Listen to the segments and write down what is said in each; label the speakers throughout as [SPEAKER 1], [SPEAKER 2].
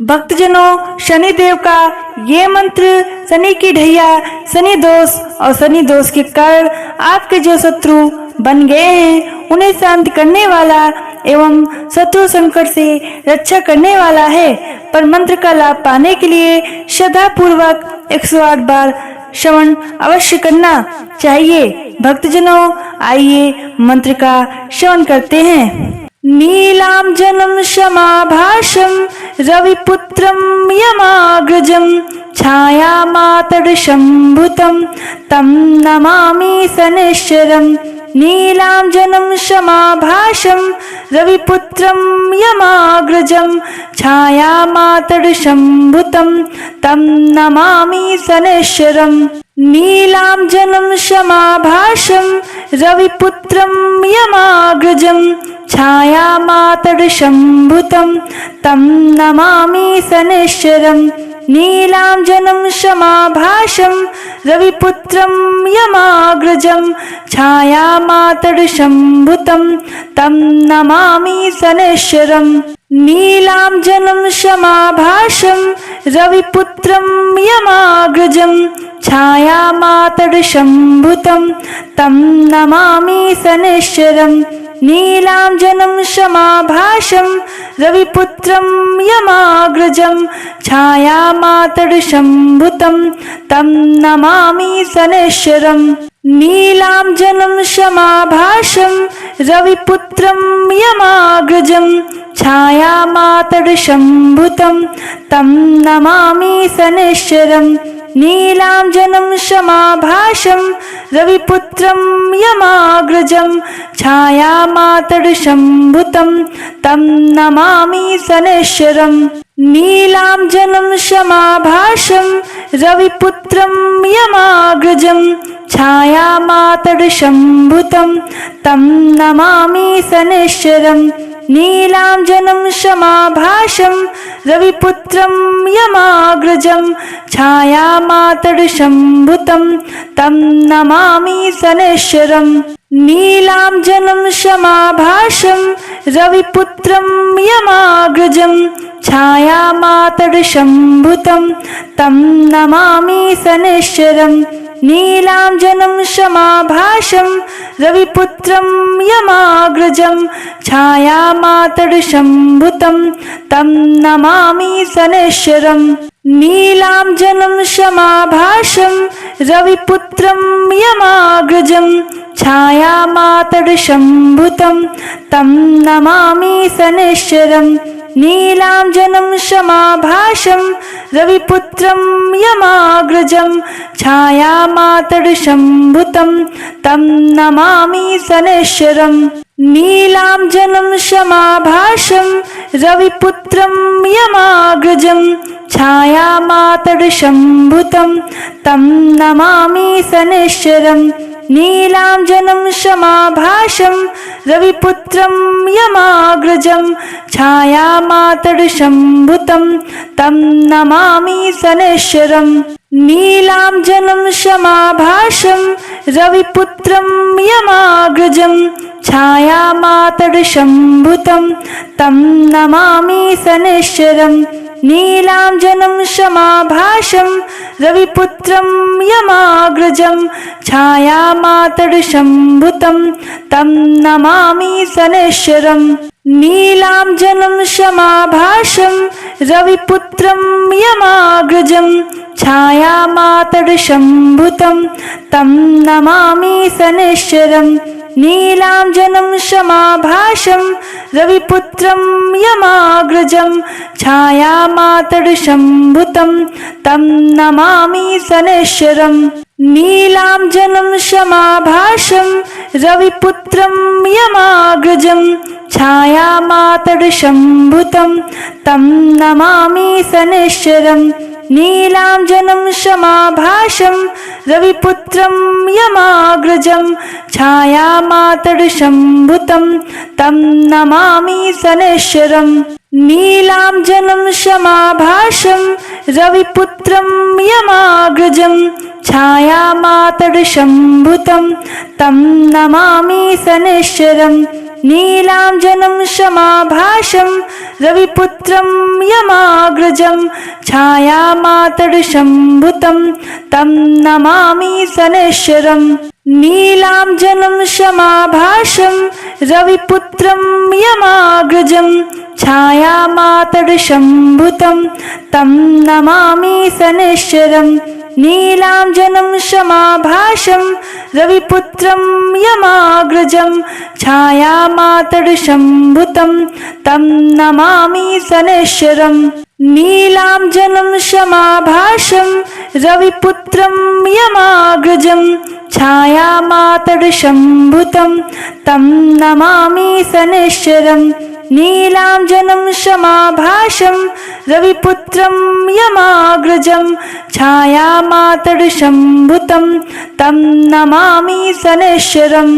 [SPEAKER 1] भक्तजनों, शनिदेव का ये मंत्र शनि की ढैया, शनि दोष और शनि दोष के कारण आपके जो शत्रु बन गए हैं उन्हें शांत करने वाला एवं शत्रु संकट से रक्षा करने वाला है। पर मंत्र का लाभ पाने के लिए श्रद्धा पूर्वक 108 बार श्रवण अवश्य करना चाहिए। भक्तजनों, आइए मंत्र का श्रवण करते हैं। नीलांजनं क्षमाभाषं रविपुत्रं यमाग्रजं छायामातर्शम्भुतं तं नमामि शनैश्चरम्। नीलांजनं क्षमाभाषं रविपुत्रं यमाग्रजं छायामातर्शम्भुतं तं नमामि शनैश्चरम्। नीलांजनं क्षमाभाषं रविपुत्रं यमाग्रजं छायामातर्शम्भुतं तं नमामि शनैश्चरम्। नीलांजनं क्षमाभाषं रविपुत्रं यमाग्रजं छायामातर्शम्भुतं तं नमामि शनैश्चरम्। नीलांजनं क्षमाभाषं रविपुत्रं यमाग्रजं छायामातर्शम्भुतं तं नमामि शनैश्चरम्। नीलांजनं क्षमाभाषं रविपुत्रं यमाग्रजं छायामातर्शम्भुतं तं नमामि शनैश्चरम्। नीलांजनं क्षमाभाषं रविपुत्रं यमाग्रजं छायामातर्शम्भुतं तं नमामि शनैश्चरम्। नीलांजनं क्षमाभाषं रविपुत्रं यमाग्रजं छायामातर्शम्भुतं तं नमामि शनैश्चरम्। नीलांजनं क्षमाभाषं रविपुत्रं यमाग्रजं छायामातर्शम्भुतं तं नमामि शनैश्चरम्। नीलांजनं क्षमाभाषं रविपुत्रं यमाग्रजं छायामातर्शम्भुतं तं नमामि शनैश्चरम्। नीलांजनं क्षमाभाषं रविपुत्रं यमाग्रजं छायामातर्शम्भुतं तं नमामि शनैश्चरम्। नीलांजनं क्षमाभाषं रविपुत्रं यमाग्रजं छायामातर्शम्भुतं तं नमामि शनैश्चरम्। नीलांजनं क्षमाभाषं रविपुत्रं यमाग्रजं छायामातर्शम्भुतं तं नमामि शनैश्चरम्। नीलांजनं क्षमाभाषं रविपुत्रं यमाग्रजं छायामातर्शम्भुतं तं नमामि शनैश्चरम्। नीलांजनं क्षमाभाषं रविपुत्रं यमाग्रजं छायामातर्शम्भुतं तं नमामि शनैश्चरम्। नीलांजनं क्षमाभाषं रविपुत्रं यमाग्रजं छायामातर्शम्भुतं तं नमामि शनैश्चरम्। नीलांजनं क्षमाभाषं रविपुत्रं यमाग्रजं छायामातर्शम्भुतं तं नमामि शनैश्चरम्। नीलांजनं क्षमाभाषं रविपुत्रं यमाग्रजं छायामातर्शम्भुतं तं नमामि शनैश्चरम्। नीलांजनं क्षमाभाषं रविपुत्रं यमाग्रजं छायामातर्शम्भुतं तं नमामि शनैश्चरम्। नीलांजनं क्षमाभाषं रविपुत्रं यमाग्रजं छायामातर्शम्भुतं तं नमामि शनैश्चरम्। नीलांजनं क्षमाभाषं रविपुत्रं यमाग्रजं छायामातर्शम्भुतं तं नमामि शनैश्चरम्। नीलांजनं क्षमाभाषं रविपुत्रं यमाग्रजं छायामातर्शम्भुतं तं नमामि शनैश्चरम्। नीलांजनं क्षमाभाषं रविपुत्रं यमाग्रजं छायामातर्शम्भुतं तं नमामि शनैश्चरम् नीलाञ्जनं शमाभासं रविपुत्रं यमाग्रजं छायामातर्शम्भुतं तं नमामि शनैश्चरम् नीलाञ्जनं शमाभासं रविपुत्रं यमाग्रजं छायामातर्शम्भुतं तं नमामि शनैश्चरम् नीलाञ्जनं शमाभासं रविपुत्रं यमाग्रजं छायामातर्शम्भुतं तं नमामि शनैश्चरम् नीलाञ्जनं शमाभासं रविपुत्रं यमाग्रजं छायामातर्शम्भुतं तं नमामि शनैश्चरम् नीलाञ्जनं शमाभासं रविपुत्रं यमाग्रजं छायामातर्शम्भुतं तं नमामि शनैश्चरम्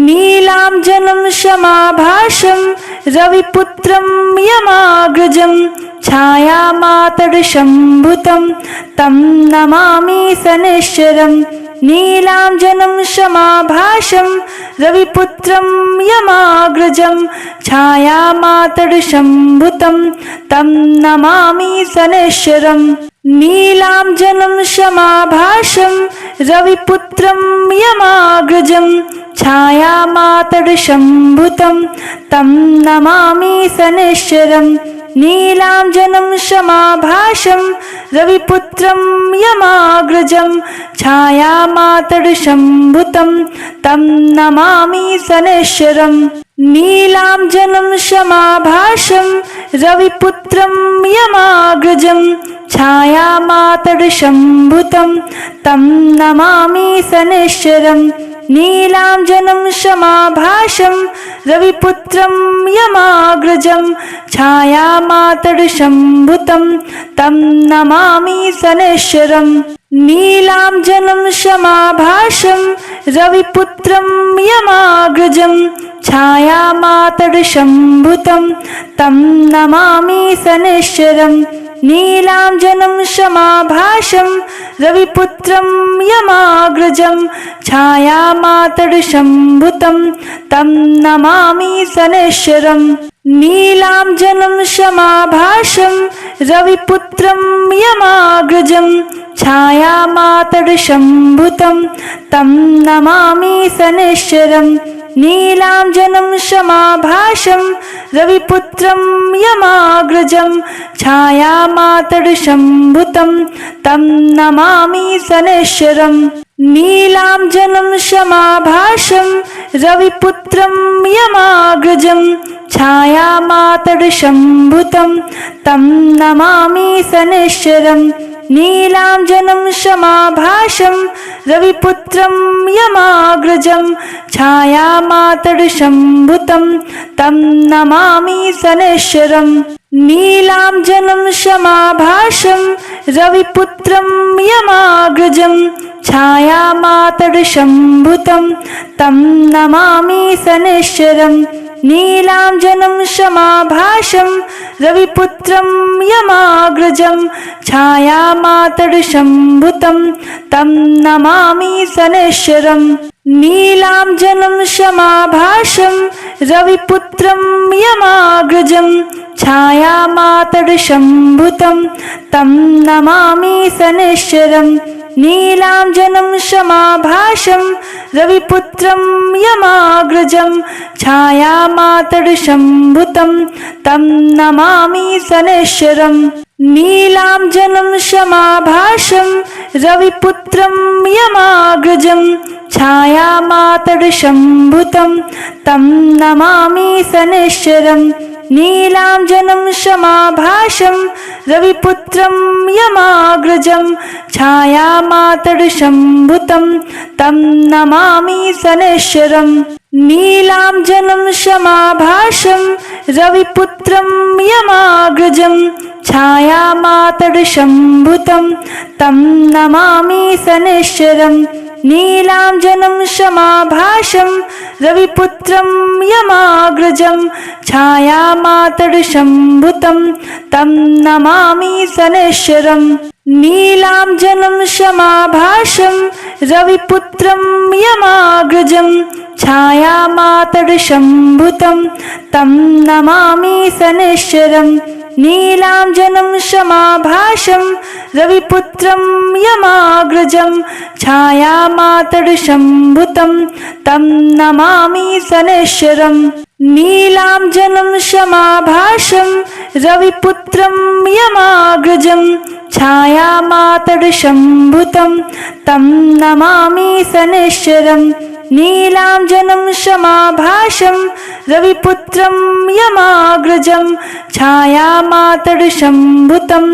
[SPEAKER 1] नीलाञ्जनं शमाभासं रविपुत्रं यमाग्रजं छायामातर्शम्भुतं तं नमामि शनैश्चरम् नीलाञ्जनं शमाभासं रविपुत्रं यमाग्रजं छायामातर्शम्भुतं तं नमामि शनैश्चरम् नीलाञ्जनं शमाभासं रविपुत्रं यमाग्रजं छायामातर्शम्भुतं तं नमामि शनैश्चरम् नीलाञ्जनं शमाभासं रविपुत्रं यमाग्रजं छायामातर्शम्भुतं तं नमामि शनैश्चरम् नीलाञ्जनं शमाभासं रविपुत्रं यमाग्रजं छायामातर्शम्भुतं तं नमामि शनैश्चरम् नीलाञ्जनं शमाभासं रविपुत्रं यमाग्रजं छायामातर्शम्भुतं तं नमामि शनैश्चरम् नीलाञ्जनं शमाभासं रविपुत्रं यमाग्रजं छायामातर्शम्भुतं तं नमामि शनैश्चरम् नीलाञ्जनं शमाभासं रविपुत्रं यमाग्रजं छायामातर्शम्भुतं तं नमामि शनैश्चरम् नीलाञ्जनं शमाभासं रविपुत्रं यमाग्रजं छायामातर्शम्भुतं तं नमामि शनैश्चरम् नीलाञ्जनं शमाभासं रविपुत्रं यमाग्रजं छायामातर्शम्भुतं तं नमामि शनैश्चरम् नीलाञ्जनं शमाभासं रविपुत्रं यमाग्रजं छायामातर्शम्भुतं तं नमामि शनैश्चरम् नीलाञ्जनं शमाभासं रविपुत्रं यमाग्रजं छायामातर्शम्भुतं तं नमामि शनैश्चरम् नीलाञ्जनं शमाभासं रविपुत्रं यमाग्रजं छायामातर्शम्भुतं तं नमामि शनैश्चरम् नीलाञ्जनं शमाभासं रविपुत्रं यमाग्रजं छायामातर्शम्भुतं तं नमामि शनैश्चरम् नीलाञ्जनं शमाभासं रविपुत्रं यमाग्रजं छायामातर्शम्भुतं तं नमामि शनैश्चरम् नीलाञ्जनं शमाभासं रविपुत्रं यमाग्रजं छायामातर्शम्भुतं तं नमामि शनैश्चरम् नीलाञ्जनं शमाभासं रविपुत्रं यमाग्रजं छायामातर्शम्भुतं तं नमामि शनैश्चरम् नीलाञ्जनं शमाभासं रविपुत्रं यमाग्रजं छायामातर्शम्भुतं तं नमामि शनैश्चरम् नीलाञ्जनं समाभासं रविपुत्रं यमाग्रजं छायामातर्शम्भुतं तं नमामि शनैश्चरम्। नीलाञ्जनं समाभासं रविपुत्रं यमाग्रजं छायामातर्शम्भुतं तं नमामि शनैश्चरम्। नीलाञ्जनं समाभासं रविपुत्रं यमाग्रजं छायामातर्शम्भुतं तं नमामि शनैश्चरम्। नीलाञ्जनं समाभासं रविपुत्रं यमाग्रजं छायामातर्शम्भुतं तं नमामि शनैश्चरम्। नीलाञ्जनं समाभासं रविपुत्रं यमाग्रजं छायामातर्शम्भुतं तं नमामि शनैश्चरम्। नीलाञ्जनं समाभासं रविपुत्रं यमाग्रजं छायामातर्शम्भुतं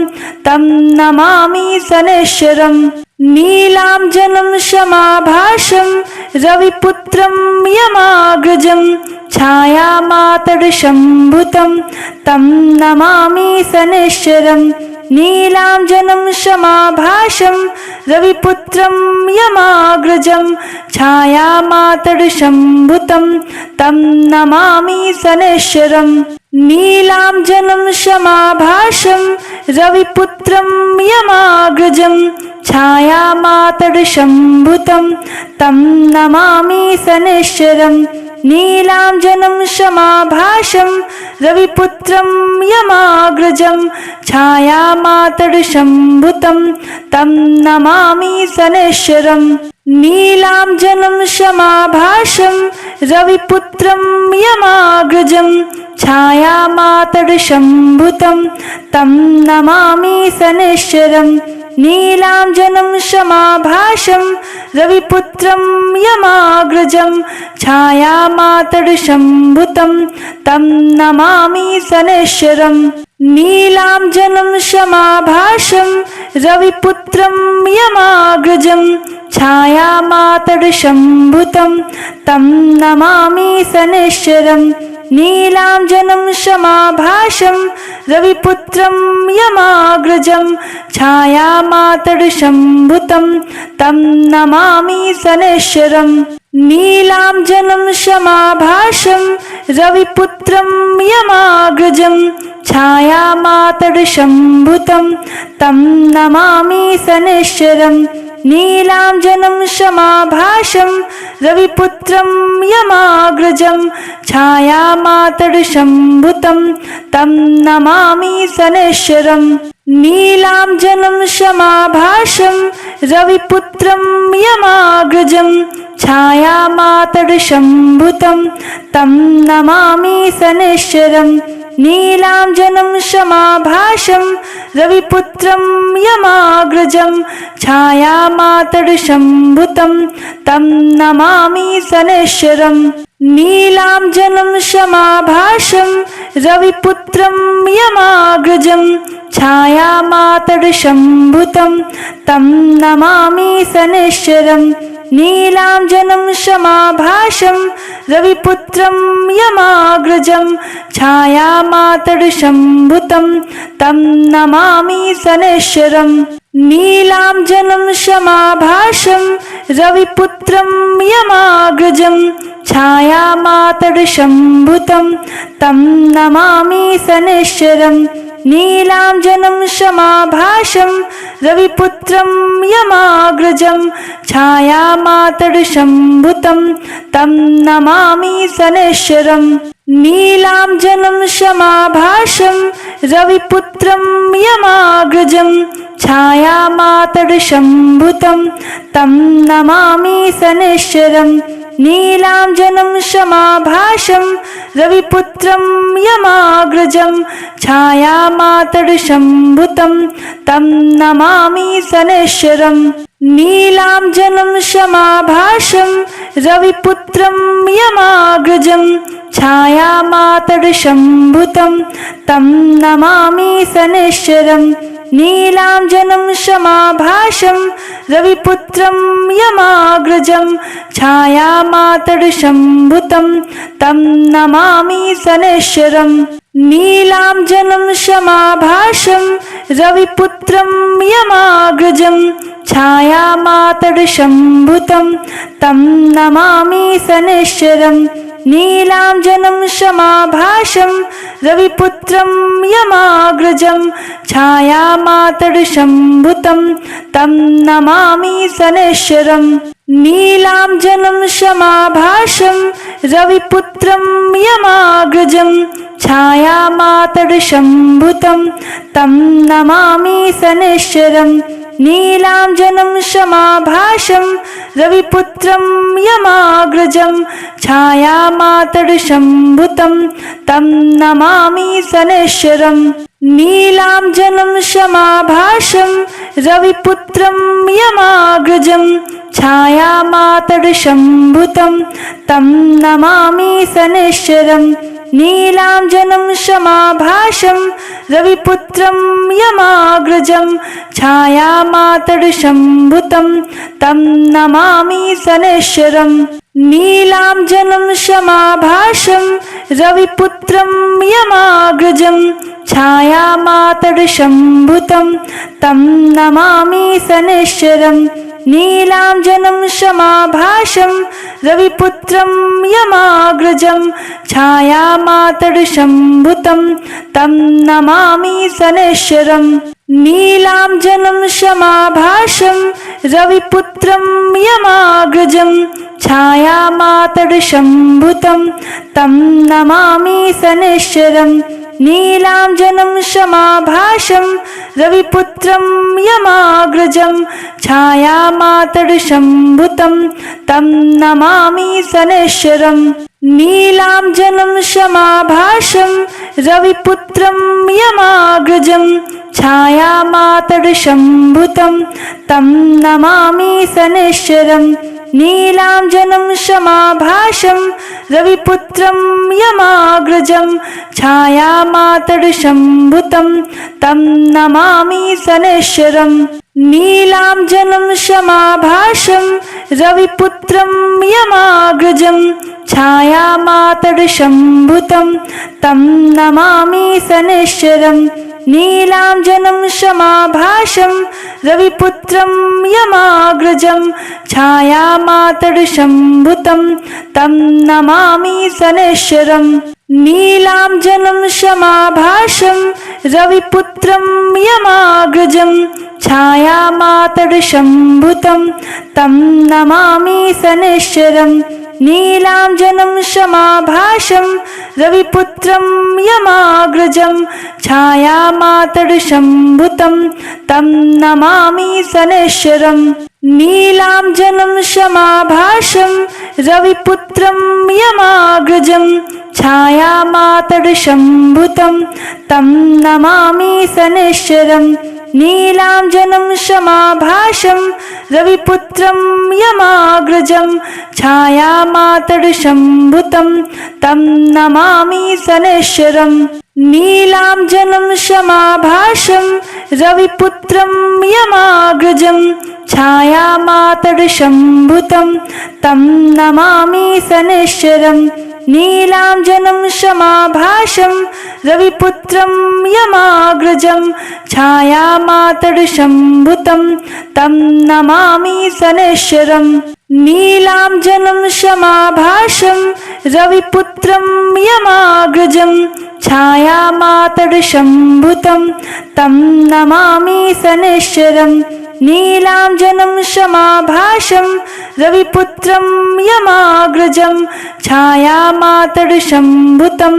[SPEAKER 1] तं नमामि शनैश्चरम्। नीलाञ्जनं समाभासं रविपुत्रं यमाग्रजं छायामातर्शम्भुतं तं नमामि शनैश्चरम्। नीलाञ्जनं समाभासं रविपुत्रं यमाग्रजं छायामातर्शम्भुतं तं नमामि शनैश्चरम्। नीलाञ्जनं समाभासं रविपुत्रं यमाग्रजं छायामातर्शम्भुतं तं नमामि शनैश्चरम्। नीलाञ्जनं समाभासं रविपुत्रं यमाग्रजं छायामातर्शम्भुतं तं नमामि शनैश्चरम्। नीलाञ्जनं समाभासं रविपुत्रं यमाग्रजं छायामातर्शम्भुतं तं नमामि शनैश्चरम्। नीलाञ्जनं समाभासं रविपुत्रं यमाग्रजं छायामातर्शम्भुतं तं नमामि शनैश्चरम्। नीलाञ्जनं समाभासं रविपुत्रं यमाग्रजं छायामातर्शम्भुतं तं नमामि शनैश्चरम्। नीलाञ्जनं समाभासं रविपुत्रं यमाग्रजं छायामातर्शम्भुतं तं नमामि शनैश्चरम्। नीलाञ्जनं समाभासं रविपुत्रं यमाग्रजं छायामातर्शम्भुतं तं नमामि शनैश्चरम्। नीलाञ्जनं समाभासं रविपुत्रं यमाग्रजं छायामातर्शम्भुतं तं नमामि शनैश्चरम्। नीलाञ्जनं समाभासं रविपुत्रं यमाग्रजं छायामातर्शम्भुतं तं नमामि शनैश्चरम्। नीलाञ्जनं समाभासं रविपुत्रं यमाग्रजं छायामातर्शम्भुतं तं नमामि शनैश्चरम्। नीलाञ्जनं समाभासं रविपुत्रं यमाग्रजं छायामातर्शम्भुतं तं नमामि शनैश्चरम्। नीलाञ्जनं समाभासं रविपुत्रं यमाग्रजं छायामातर्शम्भुतं तं नमामि शनैश्चरम्। नीलाञ्जनं समाभासं रविपुत्रं यमाग्रजं छायामातर्शम्भुतं तं नमामि शनैश्चरम्। नीलाञ्जनं समाभासं रविपुत्रं यमाग्रजं छायामातर्शम्भुतं तं नमामि शनैश्चरम्। नीलाञ्जनं समाभासं रविपुत्रं यमाग्रजं छायामातर्शम्भुतं तं नमामि शनैश्चरम्। नीलाञ्जनं समाभासं रविपुत्रं यमाग्रजं छायामातर्शम्भुतं तं नमामि शनैश्चरम्। नीलाञ्जनं समाभासं रविपुत्रं यमाग्रजं छायामातर्शम्भुतं तं नमामि शनैश्चरम्। नीलाञ्जनं समाभासं रविपुत्रं यमाग्रजं छायामातर्शम्भुतं तं नमामि शनैश्चरम् नीलाञ्जनं समाभासं रविपुत्रं यमाग्रजं छायामातर्शम्भुतं तं नमामि शनैश्चरम् नीलाञ्जनं समाभासं रविपुत्रं यमाग्रजं छायामातर्शम्भुतं तं नमामि शनैश्चरम् नीलाञ्जनं समाभासं रविपुत्रं यमाग्रजं छायामातर्शम्भुतं तं नमामि शनैश्चरम् नीलाञ्जनं समाभासं रविपुत्रं यमाग्रजं छायामातर्शम्भुतं तं नमामि शनैश्चरम् नीलाञ्जनं समाभासं रविपुत्रं यमाग्रजं छायामातर्शम्भुतं तं नमामि शनैश्चरम् नीलाञ्जनं समाभासं रविपुत्रं यमाग्रजं छायामातर्शम्भुतं तं नमामि शनैश्चरम् नीलाञ्जनं समाभासं रविपुत्रं यमाग्रजं छायामातर्शम्भुतं तं नमामि शनैश्चरम् नीलाञ्जनं समाभासं रविपुत्रं यमाग्रजं छायामातर्शम्भुतं तं नमामि शनैश्चरम् नीलाञ्जनं समाभासं रविपुत्रं यमाग्रजं छायामातर्शम्भुतं तं नमामि शनैश्चरम् नीलाञ्जनं समाभासं रविपुत्रं यमाग्रजं छायामातर्शम्भुतं तं नमामि शनैश्चरम् नीलाञ्जनं समाभासं रविपुत्रं यमाग्रजं छायामातर्शम्भुतं तं नमामि शनैश्चरम् नीलाञ्जनं समाभासं रविपुत्रं यमाग्रजं छायामातर्शम्भुतं तं नमामि शनैश्चरम् नीलाञ्जनं समाभासं रविपुत्रं यमाग्रजं छायामातर्शम्भुतं तं नमामि शनैश्चरम् नीलाञ्जनं समाभासं रविपुत्रं यमाग्रजं छायामातर्शम्भुतं तं नमामि शनैश्चरम् नीलाञ्जनं समाभासं रविपुत्रं यमाग्रजं छायामातर्शम्भुतं तं नमामि शनैश्चरम् नीलाञ्जनं समाभासं रविपुत्रं यमाग्रजं छायामातर्शम्भुतं तं नमामि शनैश्चरम् नीलाञ्जनं समाभासं रविपुत्रं यमाग्रजं छायामातर्शम्भुतं तं नमामि शनैश्चरम् नीलाञ्जनं समाभासं रविपुत्रं यमाग्रजं छायामातर्शम्भुतं तं नमामि शनैश्चरम् नीलाञ्जनं समाभासं रविपुत्रं यमाग्रजं छायामातर्शम्भुतं तं नमामि शनैश्चरम् नीलाञ्जनं समाभासं रविपुत्रं यमाग्रजं छायामातर्शम्भुतं तं नमामि शनैश्चरम् नीलाञ्जनं समाभासं रविपुत्रं यमाग्रजं छायामातर्शम्भुतं तं नमामि शनैश्चरम् नीलाञ्जनं समाभासं रविपुत्रं यमाग्रजं छायामातर्शम्भुतं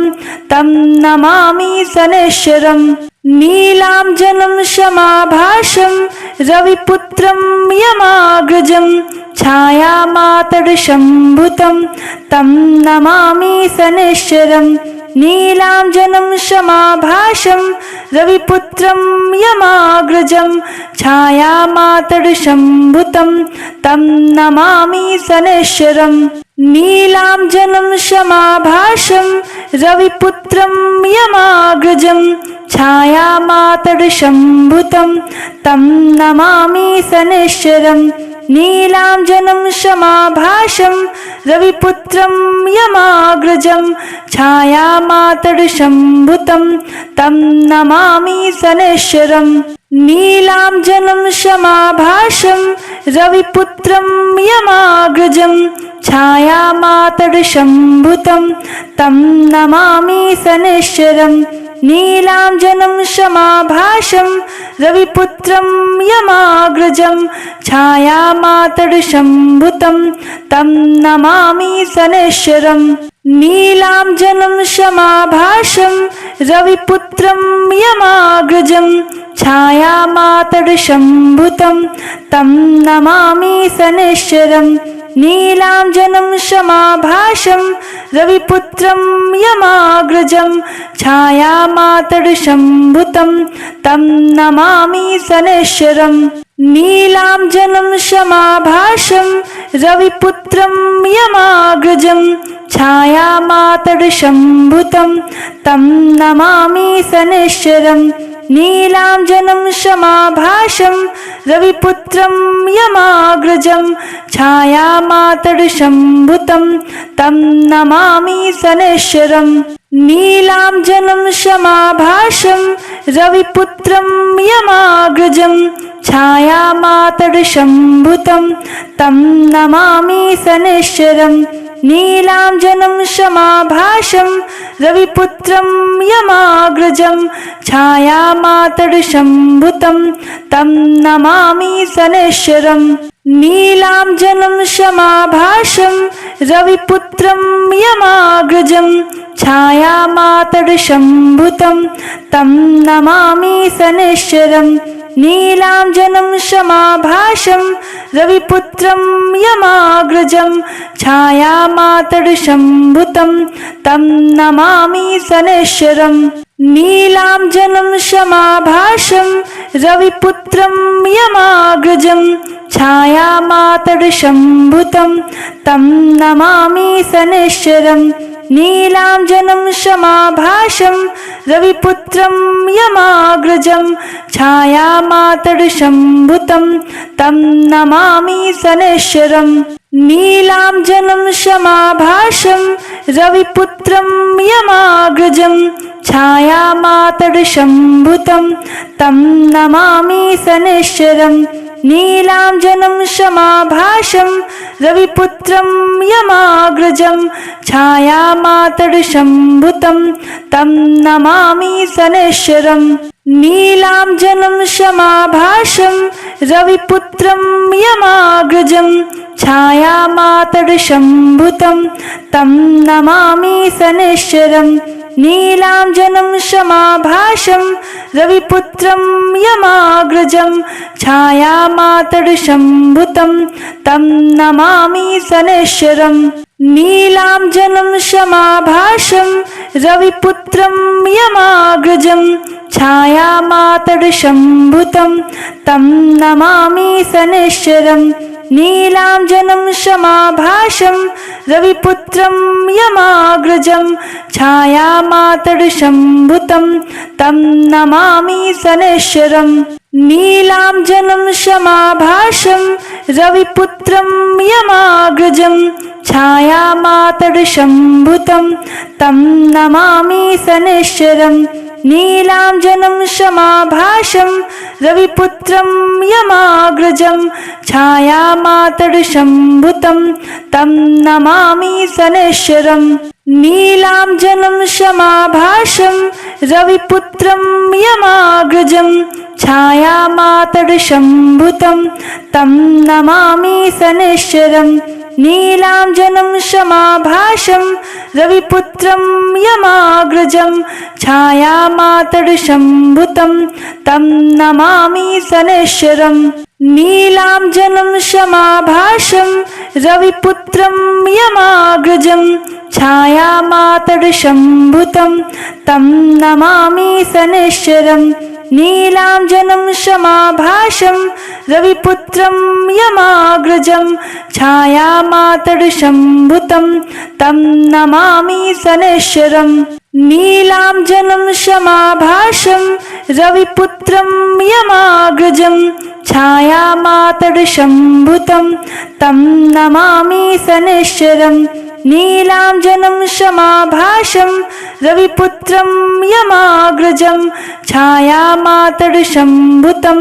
[SPEAKER 1] तं नमामि शनैश्चरम् नीलाञ्जनं समाभासं रविपुत्रं यमाग्रजं छायामातर्शम्भुतं तं नमामि शनैश्चरम् नीलाञ्जनं समाभासं रविपुत्रं यमाग्रजं छायामातर्शम्भुतं तं नमामि शनैश्चरम् नीलाञ्जनं समाभासं रविपुत्रं यमाग्रजं छायामातर्शम्भुतं तं नमामि शनैश्चरम्। नीलाञ्जनं समाभासं रविपुत्रं यमाग्रजं छायामातर्शम्भुतं तं नमामि शनैश्चरम्। नीलाञ्जनं समाभासं रविपुत्रं यमाग्रजं छायामातर्शम्भुतं तं नमामि शनैश्चरम्। नीलाञ्जनं समाभासं रविपुत्रं यमाग्रजं छायामातर्शम्भुतं तं नमामि शनैश्चरम्। नीलाञ्जनं समाभासं रविपुत्रं यमाग्रजं छायामातर्शम्भुतं तं नमामि शनैश्चरम्। नीलाञ्जनं समाभासं रविपुत्रं यमाग्रजं छायामातर्शम्भुतं तं नमामि शनैश्चरम्। नीलाञ्जनं समाभासं रविपुत्रं यमाग्रजं छायामातर्शम्भुतं तं नमामि शनैश्चरम्। नीलाञ्जनं समाभासं रविपुत्रं यमाग्रजं छायामातर्शम्भुतं तं नमामि शनैश्चरम्। नीलाञ्जनं समाभासं रविपुत्रं यमाग्रजं छायामातर्शम्भुतं तं नमामि शनैश्चरम्। नीलाञ्जनं समाभासं रविपुत्रं यमाग्रजं छायामातर्शम्भुतं तं नमामि शनैश्चरम्। नीलाञ्जनं समाभासं रविपुत्रं यमाग्रजं छायामातर्शम्भुतं तं नमामि शनैश्चरम्। नीलाञ्जनं समाभासं रविपुत्रं यमाग्रजं छायामातर्शम्भुतं तं नमामि शनैश्चरम्। नीलाञ्जनं समाभासं रविपुत्रं यमाग्रजं छायामातर्शम्भुतं तं नमामि शनैश्चरम्। नीलाञ्जनं समाभासं रविपुत्रं यमाग्रजं छायामातर्शम्भुतं तं नमामि शनैश्चरम्। नीलाञ्जनं समाभासं रविपुत्रं यमाग्रजं छायामातर्शम्भुतं तं नमामि शनैश्चरम्। नीलाञ्जनं समाभासं रविपुत्रं यमाग्रजं छायामातर्शम्भुतं तं नमामि शनैश्चरम्। नीलाञ्जनं समाभासं रविपुत्रं यमाग्रजं छायामातर्शम्भुतं तं नमामि शनैश्चरम्। नीलाञ्जनं समाभासं रविपुत्रं यमाग्रजं छायामातर्शम्भुतं तं नमामि शनैश्चरम्। नीलाञ्जनं समाभासं रविपुत्रं यमाग्रजं छायामातर्शम्भुतं तं नमामि शनैश्चरम्। नीलाञ्जनं समाभासं रविपुत्रं यमाग्रजं छायामातर्शम्भुतं तं नमामि शनैश्चरम्। नीलाञ्जनं समाभासं रविपुत्रं यमाग्रजं छायामातर्शम्भुतं तं नमामि शनैश्चरम्। नीलाञ्जनं समाभासं रविपुत्रं यमाग्रजं छायामातर्शम्भुतं तं नमामि शनैश्चरम्। नीलाञ्जनं समाभासं रविपुत्रं यमाग्रजं छायामातर्शम्भुतं तं नमामि शनैश्चरम्। नीलाञ्जनं समाभासं रविपुत्रं यमाग्रजं छायामातर्शम्भुतं तं नमामि शनैश्चरम्। नीलाञ्जनं समाभासं रविपुत्रं यमाग्रजं छायामातर्शम्भुतं तं नमामि शनैश्चरम्। नीलाञ्जनं समाभासं रविपुत्रं यमाग्रजं छायामातर्शम्भुतं तं नमामि शनैश्चरम्। नीलाञ्जनं समाभासं रविपुत्रं यमाग्रजं छायामातर्शम्भुतं तं नमामि शनैश्चरम्। नीलाञ्जनं समाभासं रविपुत्रं यमाग्रजं छायामातर्शम्भुतं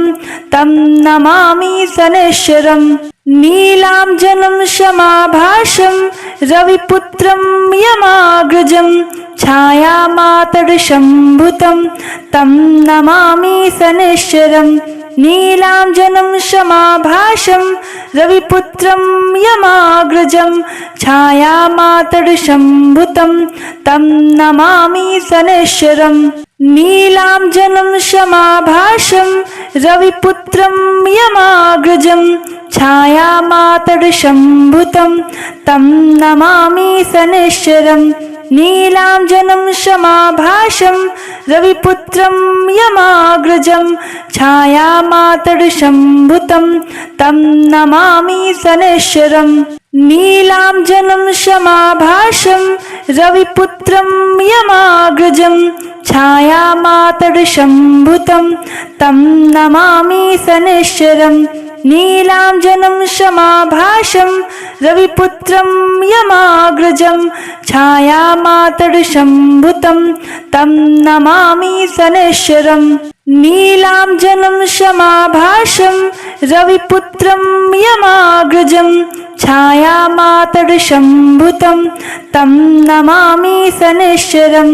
[SPEAKER 1] तं नमामि शनैश्चरम्। नीलाञ्जनं समाभासं रविपुत्रं यमाग्रजं छायामातर्शम्भुतं तं नमामि शनैश्चरम्। नीलाञ्जनं समाभासं रविपुत्रं यमाग्रजं छायामातर्शम्भुतं तं नमामि शनैश्चरम्। नीलाञ्जनं समाभासं रविपुत्रं यमाग्रजं छायामातर्शम्भुतं तं नमामि शनैश्चरम्। नीलाञ्जनं समाभासं रविपुत्रं यमाग्रजं छायामातर्शम्भुतं तं नमामि शनैश्चरम्। नीलाञ्जनं समाभासं रविपुत्रं यमाग्रजं छायामातर्शम्भुतं तं नमामि शनैश्चरम्। नीलाञ्जनं समाभासं रविपुत्रं यमाग्रजं छायामातर्शम्भुतं तं नमामि शनैश्चरम्। नीलाञ्जनं समाभासं रविपुत्रं यमाग्रजं छायामातर्शम्भुतं तं नमामि शनैश्चरम्।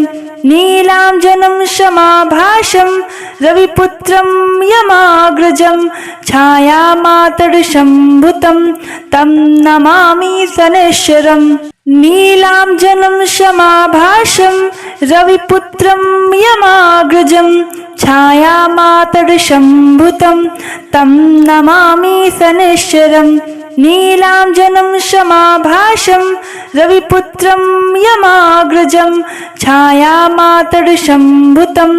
[SPEAKER 1] नीलाञ्जनं समाभासं रविपुत्रं यमाग्रजं छायामातर्शम्भुतं तं नमामि शनैश्चरम्। नीलाञ्जनं समाभासं रविपुत्रं यमाग्रजं छायामातर्शम्भुतं तं नमामि शनैश्चरम्। नीलाञ्जनं समाभासं रविपुत्रं यमाग्रजं छायामातर्शम्भुतं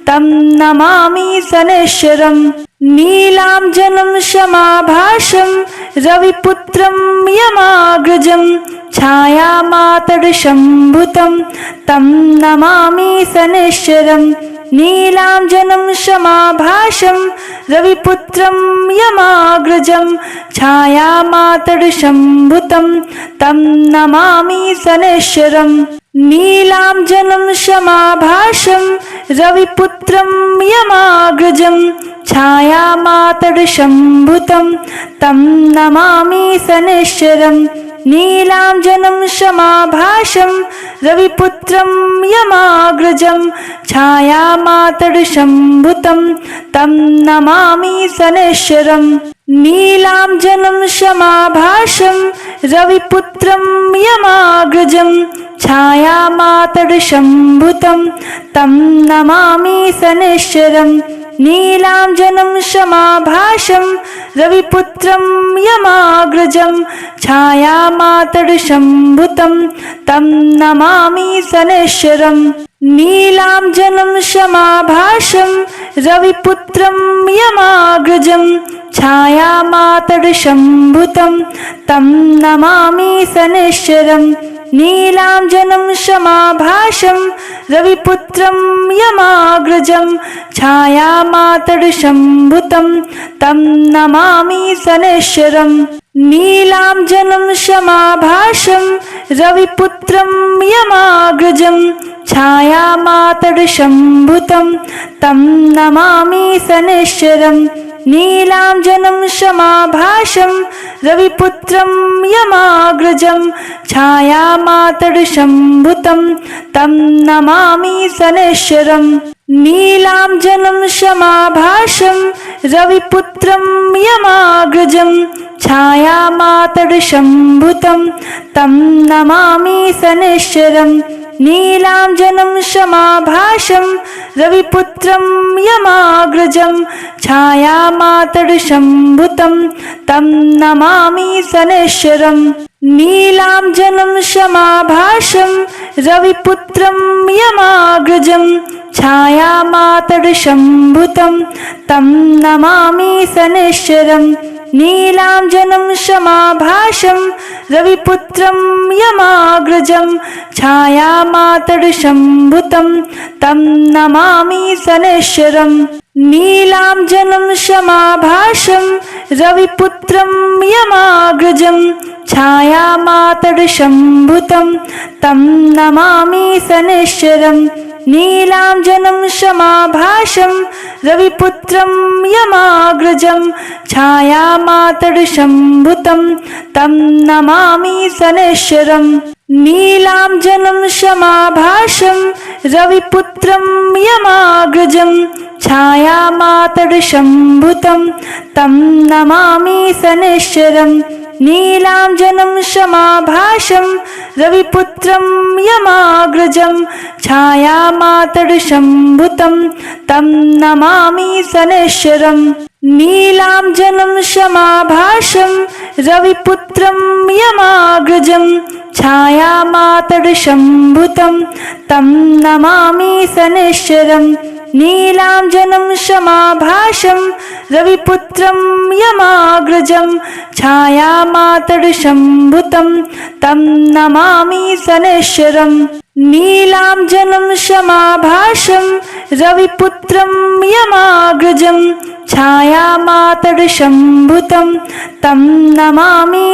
[SPEAKER 1] तं नमामि शनैश्चरम्। नीलाञ्जनं समाभासं रविपुत्रं यमाग्रजं छायामातर्शम्भुतं तं नमामि शनैश्चरम्। नीलाञ्जनं समाभासं रविपुत्रं यमाग्रजं छायामातर्शम्भुतं तं नमामि शनैश्चरम्। नीलाञ्जनं समाभासं रविपुत्रं यमाग्रजं छायामातर्शम्भुतं तं नमामि शनैश्चरम्। नीलाञ्जनं समाभासं रविपुत्रं यमाग्रजं छायामातर्शम्भुतं तं नमामि शनैश्चरम्। नीलाञ्जनं समाभासं रविपुत्रं यमाग्रजं छायामातर्शम्भुतं तं नमामि शनैश्चरम्। नीलाञ्जनं समाभासं रविपुत्रं यमाग्रजं छायामातर्शम्भुतं तं नमामि शनैश्चरम्। नीलाञ्जनं समाभासं रविपुत्रं यमाग्रजं छायामातर्शम्भुतं तं नमामि शनैश्चरम्। नीलाञ्जनं समाभासं रविपुत्रं यमाग्रजं छायामातर्शम्भुतं तं नमामि शनैश्चरम्। नीलाञ्जनं समाभासं रविपुत्रं यमाग्रजं छायामातर्शम्भुतं तं नमामि शनैश्चरम्। नीलाञ्जनं समाभासं रविपुत्रं यमाग्रजं छायामातर्शम्भुतं तं नमामि शनैश्चरम्। नीलाञ्जनं समाभासं रविपुत्रं यमाग्रजं छायामातर्शम्भुतं तं नमामि शनैश्चरम् नीलाञ्जनं समाभासं रविपुत्रं यमाग्रजं छायामातर्शम्भुतं तं नमामि शनैश्चरम् नीलाञ्जनं समाभासं रविपुत्रं यमाग्रजं छायामातर्शम्भुतं तं नमामि शनैश्चरम् नीलाञ्जनं समाभासं रविपुत्रं यमाग्रजं छायामातर्शम्भुतं तं नमामि शनैश्चरम् नीलाञ्जनं समाभासं रविपुत्रं यमाग्रजं छायामातर्शम्भुतं तं नमामि शनैश्चरम् नीलाञ्जनं समाभासं रविपुत्रं यमाग्रजं छायामातर्शम्भुतं तं नमामि शनैश्चरम् नीलाञ्जनं समाभासं रविपुत्रं यमाग्रजं छायामातर्शम्भुतं तं नमामि शनैश्चरम् नीलाञ्जनं समाभासं रविपुत्रं यमाग्रजं छायामातर्शम्भुतं तं नमामि शनैश्चरम् नीलाञ्जनं समाभासं रविपुत्रं यमाग्रजं छायामातर्शम्भुतं तं नमामि शनैश्चरम् नीलाञ्जनं समाभासं रविपुत्रं यमाग्रजं छायामातर्शम्भुतं तं नमामि शनैश्चरम् नीलाञ्जनं समाभासं रविपुत्रं यमाग्रजं छायामातर्शम्भुतं तं नमामि